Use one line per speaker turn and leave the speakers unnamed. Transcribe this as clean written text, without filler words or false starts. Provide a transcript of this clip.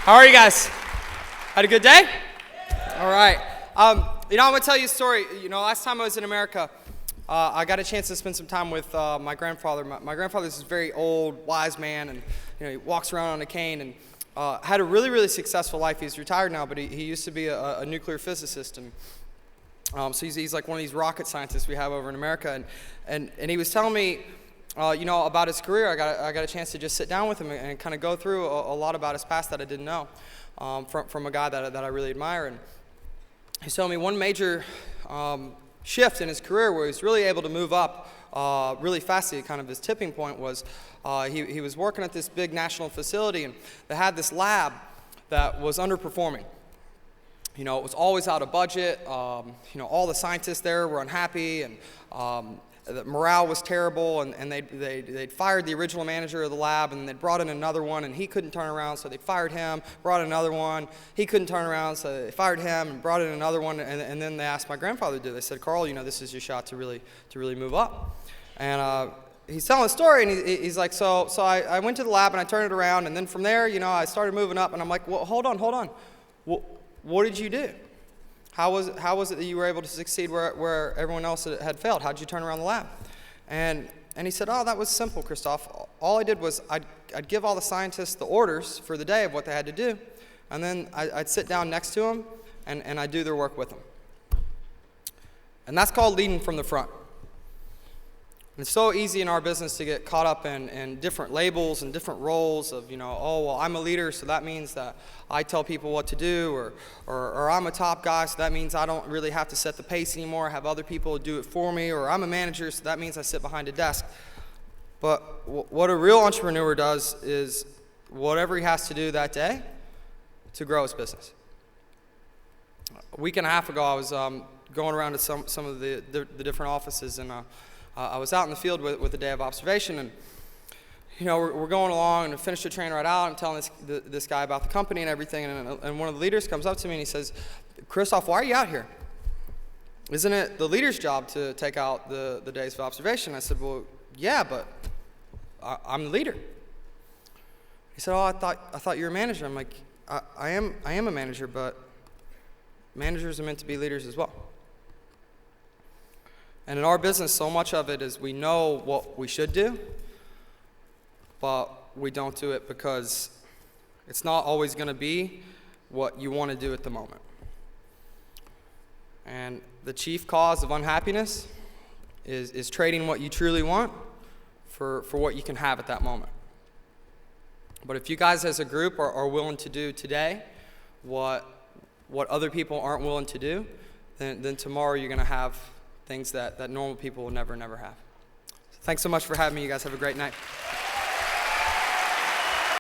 How are you guys? Had a good day? All right. I'm going to tell you a story. Last time I was in America, I got a chance to spend some time with my grandfather. My grandfather's this very old, wise man, and he walks around on a cane and had a really, really successful life. He's retired now, but he used to be a nuclear physicist, and so he's like one of these rocket scientists we have over in America. And he was telling me, about his career. I got a chance to just sit down with him and kind of go through a lot about his past that I didn't know from a guy that I really admire. And he's telling me one major shift in his career where he was really able to move up really fast. Kind of his tipping point was he was working at this big national facility, and they had this lab that was underperforming. It was always out of budget. All the scientists there were unhappy, and the morale was terrible, and they'd fired the original manager of the lab, and they'd brought in another one, and he couldn't turn around, so they fired him, brought in another one. He couldn't turn around, so they fired him and brought in another one, and then they asked my grandfather to do it. They said, Carl, this is your shot to really move up. And he's telling a story, and he's like, so I went to the lab, and I turned it around, and then from there, I started moving up, and I'm like, well, hold on. What did you do? How was it that you were able to succeed where everyone else had failed? How did you turn around the lab? And he said, that was simple, Christoph. All I did was I'd give all the scientists the orders for the day of what they had to do, and then I'd sit down next to them, and I'd do their work with them. And that's called leading from the front. And it's so easy in our business to get caught up in different labels and different roles of, I'm a leader, so that means that I tell people what to do, or I'm a top guy, so that means I don't really have to set the pace anymore, have other people do it for me, or I'm a manager, so that means I sit behind a desk. But what a real entrepreneur does is whatever he has to do that day to grow his business. A week and a half ago, I was going around to some of the different offices, and I was out in the field with a day of observation, and we're going along, and I finished the train right out. I'm telling this guy about the company and everything, and one of the leaders comes up to me and he says, Christoph, why are you out here? Isn't it the leader's job to take out the days of observation? I said, well, yeah, but I'm the leader. He said, I thought you were a manager. I'm like, I am a manager, but managers are meant to be leaders as well. And in our business, so much of it is we know what we should do, but we don't do it because it's not always going to be what you want to do at the moment. And the chief cause of unhappiness is trading what you truly want for what you can have at that moment. But if you guys as a group are willing to do today what other people aren't willing to do, then tomorrow you're going to have things that normal people will never have. So thanks so much for having me. You guys have a great night.